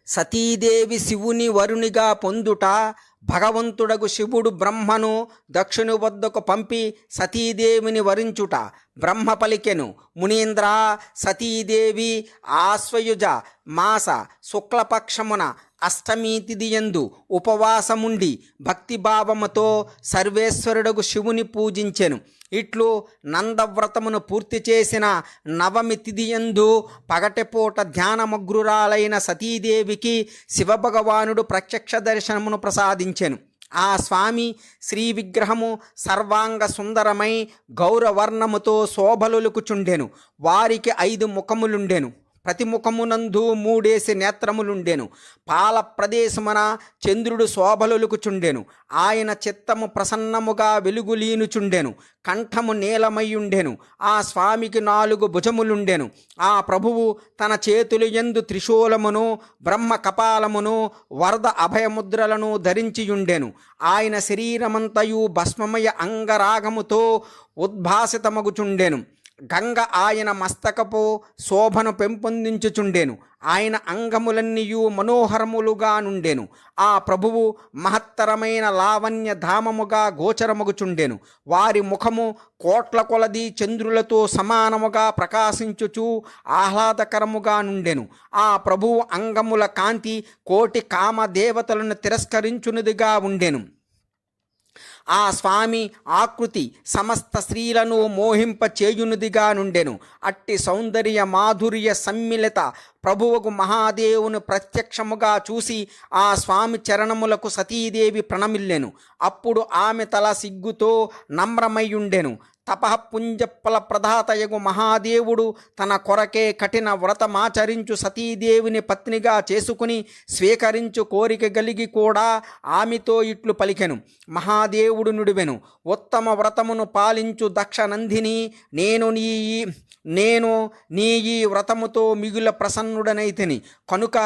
సతీదేవి శివుని వరునిగా పొందుట, భగవంతుడగు శివుడు బ్రహ్మను దక్షుని వద్దకు పంపి సతీదేవిని వరించుట. బ్రహ్మ పలికెను, మునీంద్ర, సతీదేవి ఆశ్వయుజ మాస శుక్లపక్షమున అష్టమి తిథియందు ఉపవాసముండి భక్తిభావముతో సర్వేశ్వరుడగు శివుని పూజించెను. ఇట్లు నందవ్రతమును పూర్తి చేసిన నవమి తిథియందు పగటిపూట ధ్యానమగ్రురాలైన సతీదేవికి శివభగవానుడు ప్రత్యక్ష దర్శనమును ప్రసాదించెను. ఆ స్వామి శ్రీ విగ్రహము సర్వాంగ సుందరమై గౌరవర్ణముతో శోభలులుకుచుండెను. వారికి 5 ముఖములుండెను. ప్రతి ముఖమునందు 3 నేత్రములుండెను. పాల ప్రదేశమున చంద్రుడు శోభలులుకుచుండెను. ఆయన చిత్తము ప్రసన్నముగా వెలుగులీనుచుండెను. కంఠము నీలమయ్యుండెను. ఆ స్వామికి 4 భుజములుండెను. ఆ ప్రభువు తన చేతులు యందు త్రిశూలమును, బ్రహ్మ కపాలమును, వరద అభయముద్రలను ధరించియుండెను. ఆయన శరీరమంతయు భస్మమయ అంగరాగముతో ఉద్భాసితమగుచుండెను. గంగ ఆయన మస్తకపు శోభను పెంపొందించుచుండెను. ఆయన అంగములన్నీయు మనోహరములుగా నుండెను. ఆ ప్రభువు మహత్తరమైన లావణ్య ధామముగా గోచరమగుచుండెను. వారి ముఖము కోట్ల కొలది చంద్రులతో సమానముగా ప్రకాశించుచు ఆహ్లాదకరముగా నుండెను. ఆ ప్రభువు అంగముల కాంతి కోటి కామదేవతలను తిరస్కరించునిదిగా ఉండెను. ఆ స్వామి ఆకృతి సమస్త స్త్రీలను మోహింపచేయునిదిగా నుండెను. అట్టి సౌందర్య మాధుర్య సమ్మిళిత ప్రభువుకు మహాదేవుని ప్రత్యక్షముగా చూసి ఆ స్వామి చరణములకు సతీదేవి ప్రణమిల్లెను. అప్పుడు ఆమె తల సిగ్గుతో నమ్రమయ్యుండెను. తపఃపుంజఫల ప్రదాతయగు మహాదేవుడు తన కొరకే కఠిన వ్రతమాచరించు సతీదేవిని పత్నిగా చేసుకుని స్వీకరించు కోరిక కలిగి కూడా ఆమెతో ఇట్లు పలికెను. మహాదేవుడు నుడివెను, ఉత్తమ వ్రతమును పాలించు దక్షనందిని, నేను నీ ఈ వ్రతముతో మిగుల ప్రసన్నుడనైతిని కనుక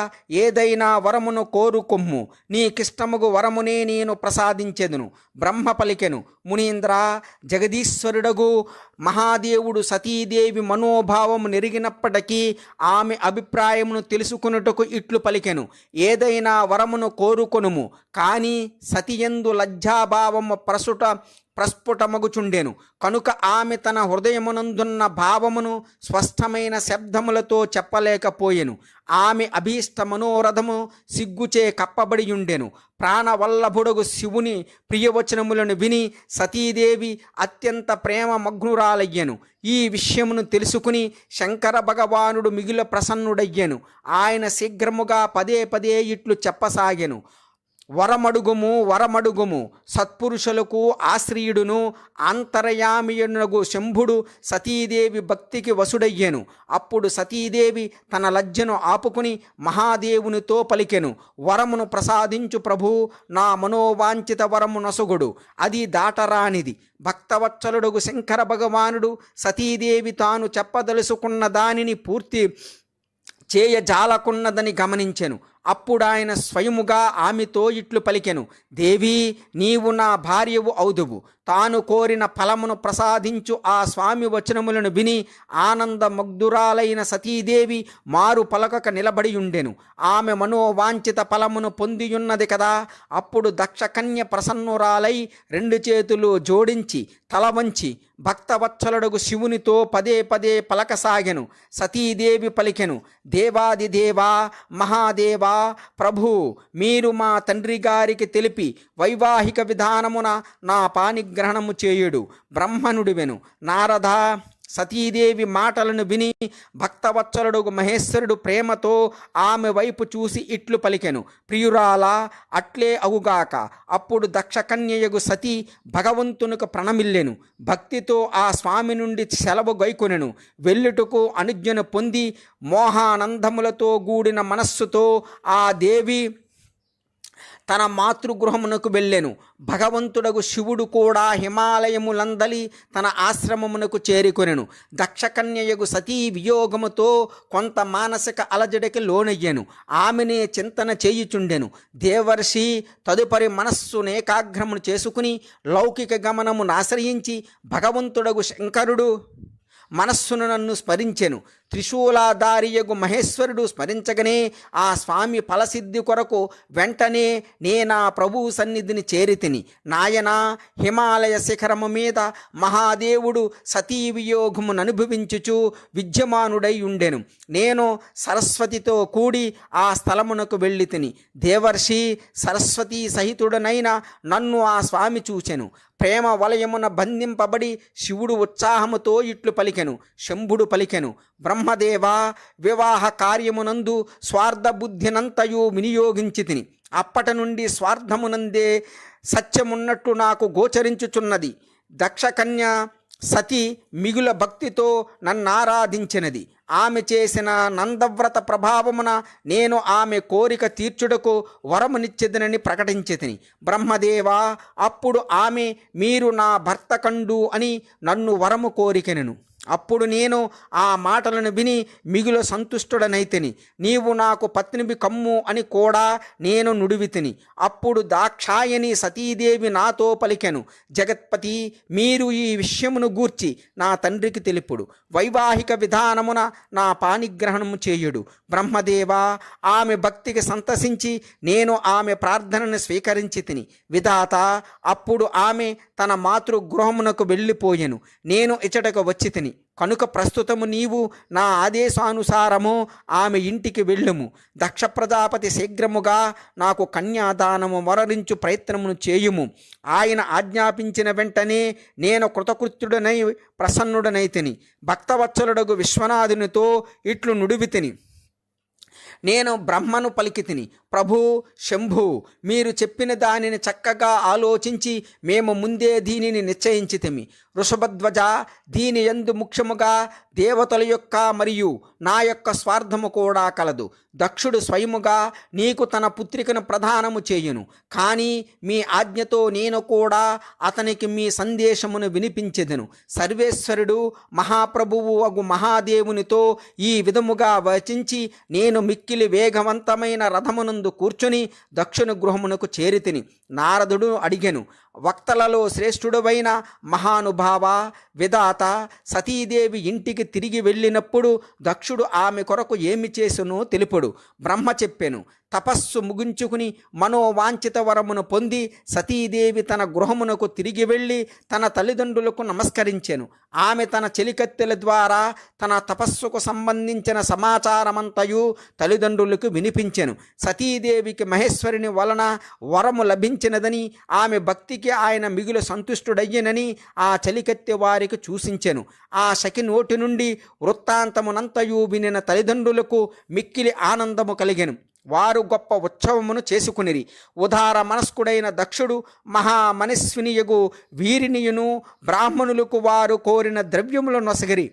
ఏదైనా వరమును కోరుకొమ్ము, నీకిష్టముగు వరమునే నేను ప్రసాదించెదను. బ్రహ్మ పలికెను, మునీంద్ర, జగదీశ్వరుడగు మహాదేవుడు సతీదేవి మనోభావము నెరిగినప్పటికీ ఆమె అభిప్రాయమును తెలుసుకొనుటకు ఇట్లు పలికెను, ఏదైనా వరమును కోరుకొనుము. కానీ సతియందు లజ్జాభావము ప్రస్ఫుటమగుచుండెను కనుక ఆమె తన హృదయమునందున్న భావమును స్పష్టమైన శబ్దములతో చెప్పలేకపోయెను. ఆమె అభీష్ట మనోరథము సిగ్గుచే కప్పబడియుండెను. ప్రాణవల్లభుడగు శివుని ప్రియవచనములను విని సతీదేవి అత్యంత ప్రేమ మగ్నురాలయ్యెను. ఈ విషయమును తెలుసుకుని శంకర భగవానుడు మిగిల ప్రసన్నుడయ్యెను. ఆయన శీఘ్రముగా పదే ఇట్లు చెప్పసాగెను, వరమడుగుము సత్పురుషులకు ఆశ్రయుడును అంతర్యామియునగు శంభుడు సతీదేవి భక్తికి వసుడయ్యెను. అప్పుడు సతీదేవి తన లజ్జను ఆపుకుని మహాదేవునితో పలికెను, వరమును ప్రసాదించు ప్రభు, నా మనోవాంఛిత వరము నొసగుడు, అది దాటరానిది. భక్తవత్సలుడగు శంకర భగవానుడు సతీదేవి తాను చెప్పదలుసుకున్న దానిని పూర్తి చేయజాలకున్నదని గమనించెను. అప్పుడు ఆయన స్వయముగా ఆమెతో ఇట్లు పలికెను, దేవి, నీవు నా భార్యవు అవుదువు. తాను కోరిన ఫలమును ప్రసాదించు ఆ స్వామి వచనములను విని ఆనందమగ్ధురాలైన సతీదేవి మారు పలకక నిలబడియుండెను. ఆమె మనోవాంఛిత ఫలమును పొందియున్నది కదా. అప్పుడు దక్షకన్య ప్రసన్నురాలై 2 చేతులు జోడించి తల వంచి భక్తవత్సలుడగు శివునితో పదే పలకసాగెను. సతీదేవి పలికెను, దేవాదిదేవా, మహాదేవా, ప్రభు, మీరు మా తండ్రి గారికి తెలిపి వైవాహిక విధానమున నా పాణిగ్రహణము చేయుడు. బ్రహ్మనుడివెను. నారద, సతీదేవి మాటలను విని భక్తవత్సలుడు మహేశ్వరుడు ప్రేమతో ఆమె వైపు చూసి ఇట్లు పలికెను, ప్రియురాలా, అట్లే అగుగాక. అప్పుడు దక్షకన్యయగు సతీ భగవంతునికి ప్రణమిల్లెను. భక్తితో ఆ స్వామి నుండి సెలవు గైకొనెను. వెళ్ళుటకు అనుజ్ఞను పొంది మోహానందములతో కూడిన మనస్సుతో ఆ దేవి తన మాతృగృహమునకు వెళ్ళెను. భగవంతుడగు శివుడు కూడా హిమాలయములందలి తన ఆశ్రమమునకు చేరుకొనెను. దక్షకన్యయగు సతీ వియోగముతో కొంత మానసిక అలజడికి లోనయ్యెను. ఆమెనే చింతన చేయుచుండెను. దేవర్షి తదుపరి మనస్సును ఏకాగ్రమును చేసుకుని లౌకిక గమనమును ఆశ్రయించి భగవంతుడగు శంకరుడు మనస్సును నన్ను స్మరించెను. త్రిశూలాధారియగు మహేశ్వరుడు స్మరించగనే ఆ స్వామి ఫలసిద్ధి కొరకు వెంటనే నేనా ప్రభువు సన్నిధిని చేరితిని. నాయనా, హిమాలయ శిఖరము మీద మహాదేవుడు సతీ వియోగమును అనుభవించుచు విద్యమానుడై ఉండెను. నేను సరస్వతితో కూడి ఆ స్థలమునకు వెళ్ళి తిని దేవర్షి సరస్వతీ సహితుడనైన నన్ను ఆ స్వామి చూచెను. ప్రేమ వలయమున బంధింపబడి శివుడు ఉత్సాహముతో ఇట్లు పలికెను. శంభుడు పలికెను, బ్రహ్మదేవా, వివాహ కార్యమునందు స్వార్థ బుద్ధినంతయు వినియోగించి తిని. అప్పటి నుండి స్వార్థమునందే సత్యమున్నట్టు నాకు గోచరించుచున్నది. దక్షకన్య సతి మిగుల భక్తితో నన్నారాధించినది. ఆమె చేసిన నందవ్రత ప్రభావమున నేను ఆమె కోరిక తీర్చుటకు వరమునిచ్చెదనని ప్రకటించితిని. బ్రహ్మదేవా, అప్పుడు ఆమె మీరు నా భర్త కండు అని నన్ను వరము కోరికెనెను. అప్పుడు నేను ఆ మాటలను విని మిగుల సంతుష్టుడనైతిని. నీవు నాకు పత్నివి కమ్ము అని కూడా నేను నుడివితిని. అప్పుడు దాక్షాయని సతీదేవి నాతో పలికెను, జగత్పతి, మీరు ఈ విషయమును గూర్చి నా తండ్రికి తెలుపుడు. వైవాహిక విధానమున నా పాణిగ్రహణము చేయుడు. బ్రహ్మదేవా, ఆమె భక్తికి సంతసించి నేను ఆమె ప్రార్థనను స్వీకరించి తిని. విధాత, అప్పుడు ఆమె తన మాతృగృహమునకు వెళ్ళిపోయెను. నేను ఇచ్చటకు వచ్చి తిని. కనుక ప్రస్తుతము నీవు నా ఆదేశానుసారము ఆమె ఇంటికి వెళ్ళుము. దక్ష ప్రజాపతి శీఘ్రముగా నాకు కన్యాదానము మరణించు ప్రయత్నమును చేయుము. ఆయన ఆజ్ఞాపించిన వెంటనే నేను కృతకృత్యుడనై ప్రసన్నుడనైతిని. భక్తవత్సలుడగు విశ్వనాథునితో ఇట్లు నుడివితిని. నేను బ్రహ్మను పలికితిని, ప్రభు శంభు, మీరు చెప్పిన దానిని చక్కగా ఆలోచించి మేము ముందే దీనిని నిశ్చయించితిమి. వృషభధ్వజ, దీని యందు ముఖ్యముగా దేవతల యొక్క మరియు నా యొక్క స్వార్థము కూడా కలదు. దక్షుడు స్వయముగా నీకు తన పుత్రికను ప్రదానము చేయును. కానీ మీ ఆజ్ఞతో నేను కూడా అతనికి మీ సందేశమును వినిపించెదను. సర్వేశ్వరుడు మహాప్రభువు అగు మహాదేవునితో ఈ విధముగా వచించి నేను మిక్కిలి వేగవంతమైన రథమునందు కూర్చొని దక్షిణ గృహమునకు చేరితిని. నారదుడు అడిగెను, వక్తలలో శ్రేష్ఠుడవైన మహానుభావ, విధాత, సతీదేవి ఇంటికి తిరిగి వెళ్ళినప్పుడు దక్షుడు ఆమె కొరకు ఏమి చేసునో తెలుపుడు. బ్రహ్మ చెప్పెను, తపస్సు ముగించుకుని మనోవాంఛిత వరమును పొంది సతీదేవి తన గృహమునకు తిరిగి వెళ్ళి తన తల్లిదండ్రులకు నమస్కరించెను. ఆమె తన చెలికత్తెల ద్వారా తన తపస్సుకు సంబంధించిన సమాచారమంతయు తల్లిదండ్రులకు వినిపించెను. సతీదేవికి మహేశ్వరుని వలన వరము లభించినదని, ఆమె భక్తికి ఆయన మిగులు సంతుష్టుడయ్యనని ఆ చెలికత్తె వారికి చూసించెను. ఆ శకి నోటి నుండి వృత్తాంతమునంతయు వినిన తల్లిదండ్రులకు మిక్కిలి ఆనందము కలిగెను. వారు గొప్ప ఉత్సవమును చేసుకునిరి. ఉదార మనస్కుడైన దక్షుడు మహామనస్వినియగు వీరినియును బ్రాహ్మణులకు వారు కోరిన ద్రవ్యములను నొసగిరి.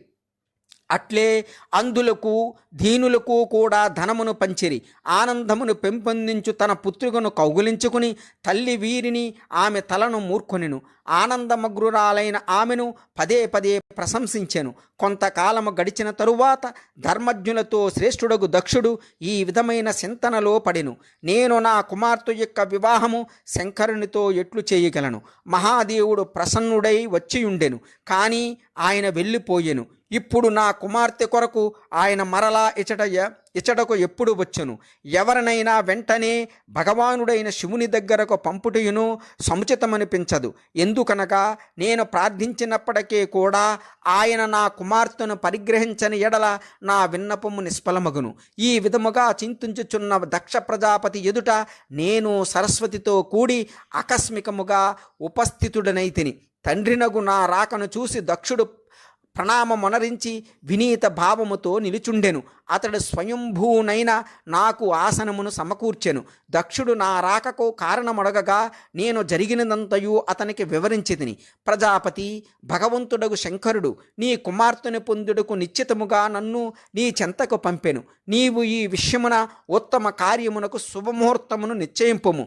అట్లే అందులకు దీనులకు కూడా ధనమును పంచిరి. ఆనందమును పెంపొందించు తన పుత్రికను కౌగులించుకుని తల్లి వీరిని ఆమె తలను మూర్ఖొనెను. ఆనందమగ్రురాలైన ఆమెను పదే పదే ప్రశంసించెను. కొంతకాలము గడిచిన తరువాత ధర్మజ్ఞులతో శ్రేష్ఠుడగు దక్షుడు ఈ విధమైన చింతనలో పడెను, నేను నా కుమార్తె యొక్క వివాహము శంకరునితో ఎట్లు చేయగలను? మహాదేవుడు ప్రసన్నుడై వచ్చియుండెను, కానీ ఆయన వెళ్ళిపోయెను. ఇప్పుడు నా కుమార్తె కొరకు ఆయన మరలా ఇచ్చటకు ఎప్పుడు వచ్చును? ఎవరినైనా వెంటనే భగవానుడైన శివుని దగ్గరకు పంపుటయును సముచితమనిపించదు. ఎందుకనగా నేను ప్రార్థించినప్పటికీ కూడా ఆయన నా కుమార్తెను పరిగ్రహించని ఎడల నా విన్నపము నిష్ఫలమగును. ఈ విధముగా చింతించుచున్న దక్ష ప్రజాపతి ఎదుట నేను సరస్వతితో కూడి ఆకస్మికముగా ఉపస్థితుడనైతిని. తండ్రినగు నా రాకను చూసి దక్షుడు ప్రణామమొనరించి వినీత భావముతో నిలుచుండెను. అతడు స్వయంభూనైన నాకు ఆసనమును సమకూర్చెను. దక్షుడు నా రాకకు కారణమడగగా నేను జరిగినదంతయు అతనికి వివరించితిని. ప్రజాపతి, భగవంతుడగు శంకరుడు నీ కుమార్తెను పొందుటకు నిశ్చితముగా నన్ను నీ చెంతకు పంపెను. నీవు ఈ విషయమున ఉత్తమ కార్యమునకు శుభముహూర్తమును నిశ్చయింపుము.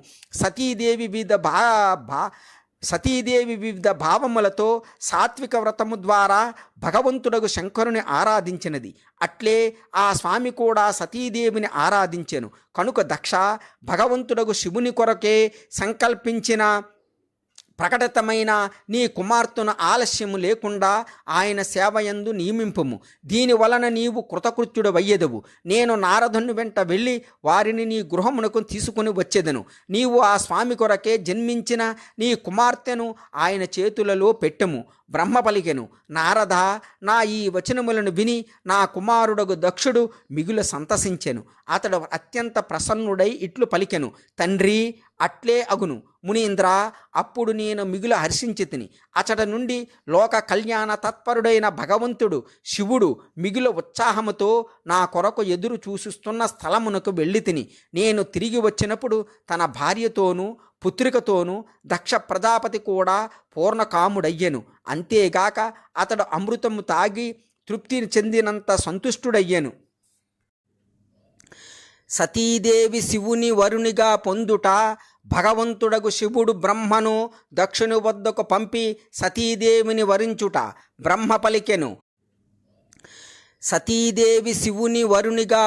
సతీదేవి వివిధ భావములతో సాత్విక వ్రతము ద్వారా భగవంతుడగు శంకరుని ఆరాధించినది. అట్లే ఆ స్వామి కూడా సతీదేవిని ఆరాధించెను. కనుక దక్ష, భగవంతుడగు శివుని కొరకే సంకల్పించిన ప్రకటితమైన నీ కుమార్తెను ఆలస్యము లేకుండా ఆయన సేవయందు నియమింపుము. దీని వలన నీవు కృతకృత్యుడవయ్యెదవు. నేను నారదుని వెంట వెళ్ళి వారిని నీ గృహమునకు తీసుకుని వచ్చేదను. నీవు ఆ స్వామి కొరకే జన్మించిన నీ కుమార్తెను ఆయన చేతులలో పెట్టెము. బ్రహ్మ పలికెను, నారద, నా ఈ వచనములను విని నా కుమారుడగు దక్షుడు మిగుల సంతసించెను. అతడు అత్యంత ప్రసన్నుడై ఇట్లు పలికెను, తండ్రి, అట్లే అగును మునీంద్ర. అప్పుడు నేను మిగుల హర్షించితిని. అచట నుండి లోక కళ్యాణ తత్పరుడైన భగవంతుడు శివుడు మిగుల ఉత్సాహముతో నా కొరకు ఎదురు చూసిస్తున్న స్థలమునకు వెళ్ళి తిని, నేను తిరిగి వచ్చినప్పుడు తన భార్యతోనూ పుత్రికతోనూ దక్ష ప్రజాపతి కూడా పూర్ణకాముడయ్యెను. అంతేగాక అతడు అమృతము తాగి తృప్తిని చెందినంత సంతుష్టుడయ్యెను. సతీదేవి శివుని వరునిగా పొందుట. భగవంతుడగు శివుడు బ్రహ్మను దక్షుని వద్దకు పంపి సతీదేవిని వరించుట. బ్రహ్మ పలికెను, సతీదేవి శివుని వరునిగా